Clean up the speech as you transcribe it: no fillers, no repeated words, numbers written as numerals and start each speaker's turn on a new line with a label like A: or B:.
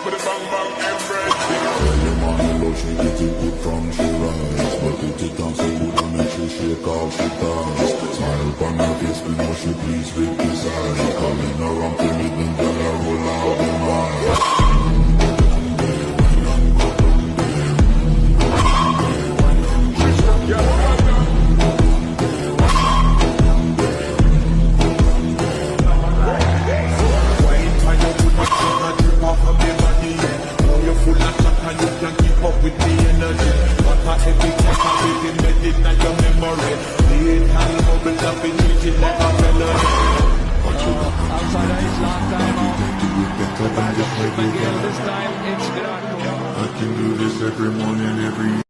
A: with a bang bang everything.
B: Early morning love, she get it good from she rise. But put it down so good and make she shake off the dust. Smile upon her face, we know she pleased with this eyes. Calling her on to me, then girl I roll out the mind.
C: With the energy, what a heavy take a with embedded in your memory. Lead hand bubble up in treated like a melody.
D: Outside ice, long time off. Magic McGill this time, it's Graco.
B: I can do this every morning, every